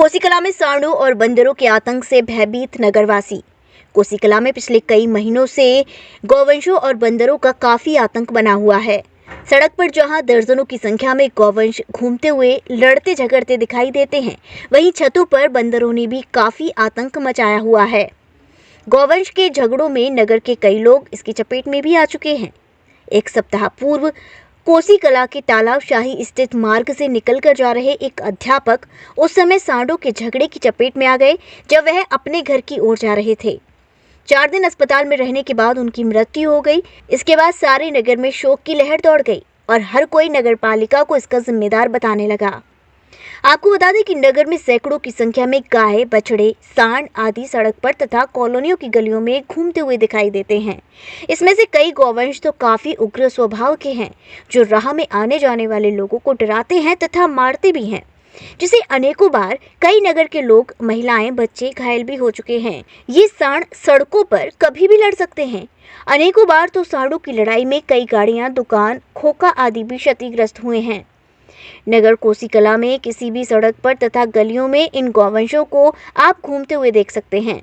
कोसीकला में सांडों और बंदरों के आतंक से भयभीत नगरवासी। कोसीकला में पिछले कई महीनों से गौवंशों और बंदरों का काफी आतंक बना हुआ है। सड़क पर जहां दर्जनों की संख्या में गौवंश घूमते हुए लड़ते झगड़ते दिखाई देते हैं, वहीं छतों पर बंदरों ने भी काफी आतंक मचाया हुआ है। गौवंश के झगड़ों में नगर के कई लोग इसकी चपेट में भी आ चुके हैं। एक सप्ताह पूर्व कोसीकला के तालाबशाही स्थित मार्ग से निकलकर जा रहे एक अध्यापक उस समय सांडों के झगड़े की चपेट में आ गए जब वह अपने घर की ओर जा रहे थे। 4 दिन अस्पताल में रहने के बाद उनकी मृत्यु हो गई। इसके बाद सारे नगर में शोक की लहर दौड़ गई और हर कोई नगर पालिका को इसका जिम्मेदार बताने लगा। आपको बता दें कि नगर में सैकड़ों की संख्या में गाय, बछड़े, सांड आदि सड़क पर तथा कॉलोनियों की गलियों में घूमते हुए दिखाई देते हैं। इसमें से कई गौवंश तो काफी उग्र स्वभाव के हैं, जो राह में आने जाने वाले लोगों को डराते हैं तथा मारते भी हैं, जिसे अनेकों बार कई नगर के लोग, महिलाएं, बच्चे घायल भी हो चुके हैं। ये सांड सड़कों पर कभी भी लड़ सकते हैं। अनेकों बार तो सांडों की लड़ाई में कई गाड़ियां, दुकान, खोखा आदि भी क्षतिग्रस्त हुए हैं। नगर कोसीकला में किसी भी सड़क पर तथा गलियों में इन गौवंशों को आप घूमते हुए देख सकते हैं।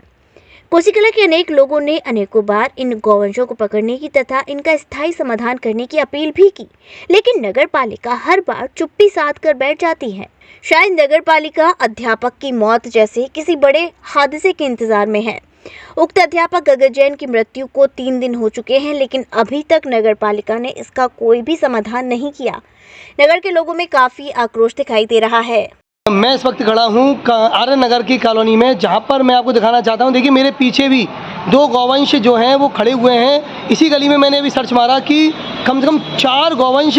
कोसीकला के अनेक लोगों ने अनेकों बार इन गौवंशों को पकड़ने की तथा इनका स्थायी समाधान करने की अपील भी की, लेकिन नगर पालिका हर बार चुप्पी साध कर बैठ जाती है। शायद नगर पालिका अध्यापक की मौत जैसे किसी बड़े हादसे के इंतजार में है। उक्त अध्यापक गगन जैन की मृत्यु को 3 दिन हो चुके हैं, लेकिन अभी तक नगर पालिका ने इसका कोई भी समाधान नहीं किया। नगर के लोगों में काफी आक्रोश दिखाई दे रहा है। मैं इस वक्त खड़ा हूँ आर्य नगर की कॉलोनी में, जहाँ पर मैं आपको दिखाना चाहता हूँ। देखिए, मेरे पीछे भी 2 गौवंश जो हैं वो खड़े हुए हैं। इसी गली में मैंने अभी सर्च मारा कि कम से कम 4 गौवंश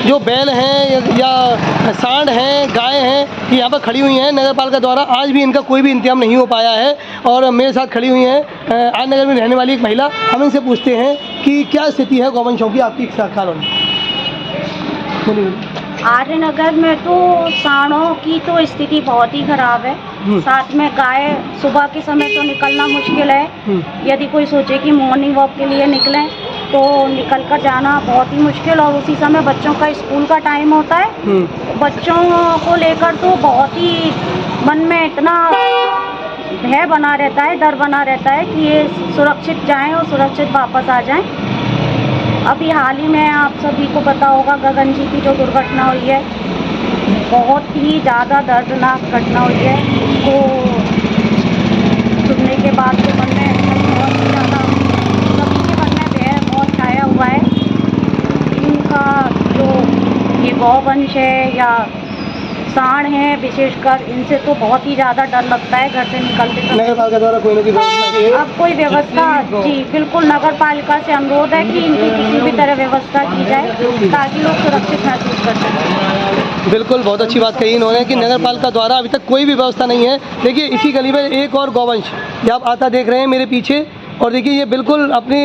जो बैल हैं या सांड हैं, गाय हैं, कि यहाँ पर खड़ी हुई हैं। नगर पालिका द्वारा आज भी इनका कोई भी इंतजाम नहीं हो पाया है। और मेरे साथ खड़ी हुई हैं आर्य नगर में रहने वाली एक महिला। हम इनसे पूछते हैं कि क्या स्थिति है गौवंशों की आपकी कॉलोनी। आर्य नगर में तो सांडों की तो स्थिति बहुत ही खराब है। साथ में गाय, सुबह के समय तो निकलना मुश्किल है। यदि कोई सोचे कि मॉर्निंग वॉक के लिए निकलें तो निकल कर जाना बहुत ही मुश्किल, और उसी समय बच्चों का स्कूल का टाइम होता है। बच्चों को लेकर तो बहुत ही मन में इतना भय बना रहता है, डर बना रहता है कि ये सुरक्षित जाएं और सुरक्षित वापस आ जाएं। अभी हाल ही में आप सभी को पता होगा गगन जी की जो दुर्घटना हुई है, बहुत ही ज़्यादा दर्दनाक घटना हुई है। उसको सुनने के बाद तो मन में बहुत ही ज़्यादा सभी के मन में भय बहुत छाया हुआ है। इनका जो ये गौवंश है या सांड हैं, विशेषकर इनसे तो बहुत ही ज़्यादा डर लगता है घर से निकलते समय। नगर पालिका द्वारा कोई ना कोई व्यवस्था, अब कोई व्यवस्था, जी बिल्कुल, नगर पालिका से अनुरोध है कि इनकी किसी भी तरह व्यवस्था की जाए ताकि लोग सुरक्षित महसूस कर सकें। बिल्कुल, बहुत अच्छी बात कही इन्होंने कि नगर पालिका द्वारा अभी तक कोई भी व्यवस्था नहीं है। देखिए, इसी गली में एक और गौवंश ये आप आता देख रहे हैं मेरे पीछे, और देखिए ये बिल्कुल अपनी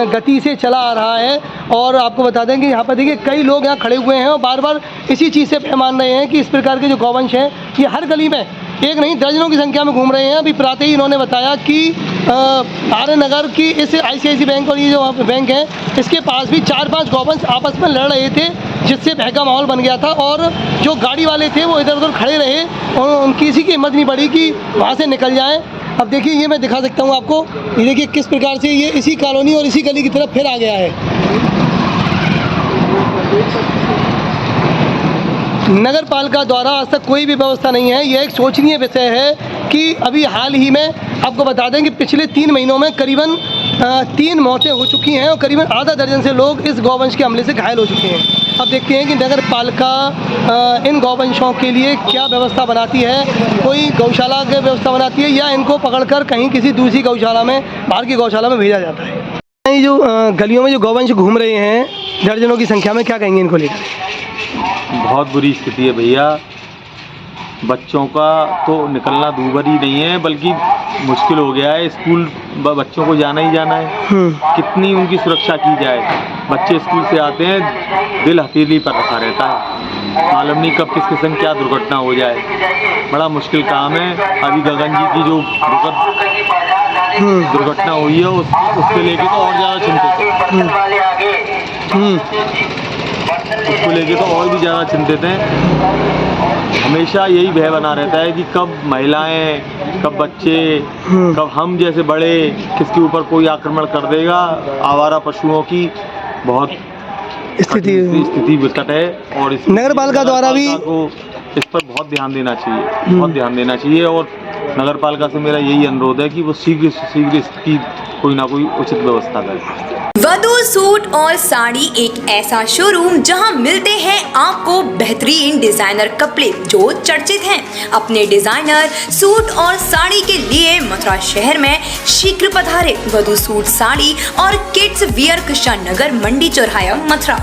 गति से चला आ रहा है। और आपको बता दें कि यहाँ पर देखिए कई लोग यहाँ खड़े हुए हैं और बार बार इसी चीज़ से मान रहे हैं कि इस प्रकार के जो गौवंश हैं ये हर गली में एक नहीं दर्जनों की संख्या में घूम रहे हैं। अभी प्रातः ही इन्होंने बताया कि आर्य नगर की इस ICICI बैंक और ये जो बैंक है इसके पास भी 4-5 गौवंश आपस में लड़ रहे थे, जिससे भय का माहौल बन गया था। और जो गाड़ी वाले थे वो इधर उधर खड़े रहे और उनकी किसी की हिम्मत नहीं पड़ी कि वहाँ से निकल जाएँ। अब देखिए, ये मैं दिखा सकता हूँ आपको, ये देखिए किस प्रकार से ये इसी कॉलोनी और इसी गली की तरफ फिर आ गया है। नगर पालिका द्वारा आज तक कोई भी व्यवस्था नहीं है। यह एक सोचनीय विषय है कि अभी हाल ही में आपको बता दें कि पिछले 3 महीनों में करीबन 3 मौतें हो चुकी हैं और करीबन आधा दर्जन से लोग इस गौवंश के हमले से घायल हो चुके हैं। अब देखते हैं कि नगर पालिका इन गौवंशों के लिए क्या व्यवस्था बनाती है। कोई गौशाला की व्यवस्था बनाती है या इनको पकड़कर कहीं किसी दूसरी गौशाला में, बाहर की गौशाला में भेजा जाता है। ये जो गलियों में जो गौवंश घूम रहे हैं दर्जनों की संख्या में, क्या कहेंगे इनको लेकर? बहुत बुरी स्थिति है भैया। बच्चों का तो निकलना दूर ही नहीं है, बल्कि मुश्किल हो गया है। स्कूल बच्चों को जाना ही जाना है। कितनी उनकी सुरक्षा की जाए। बच्चे स्कूल से आते हैं, दिल हथेली पर रखा रहता है, मालूम नहीं कब किस किस्म क्या दुर्घटना हो जाए। बड़ा मुश्किल काम है। अभी गगन जी की जो दुर्घटना हुई है उसके लेके तो और ज़्यादा चिंतित है। इसको लेके तो और भी ज़्यादा चिंतित हैं। हमेशा यही भय बना रहता है कि कब महिलाएं, कब बच्चे, कब हम जैसे बड़े, किसके ऊपर कोई आक्रमण कर देगा। आवारा पशुओं की बहुत स्थिति विकट है और नगर पालिका द्वारा भी को इस पर बहुत ध्यान देना चाहिए, बहुत ध्यान देना चाहिए। और नगर पालिका से मेरा यही अनुरोध है कि वो शीघ्र से शीघ्र इसकी कोई ना कोई उचित व्यवस्था करे। वधू सूट और साड़ी एक ऐसा शोरूम जहां मिलते हैं आपको बेहतरीन डिजाइनर कपड़े जो चर्चित हैं। अपने डिजाइनर सूट और साड़ी के लिए मथुरा शहर में शीघ्र पधारे। वधू सूट साड़ी और किड्स वियर कृष्णा नगर मंडी चौराहा मथुरा।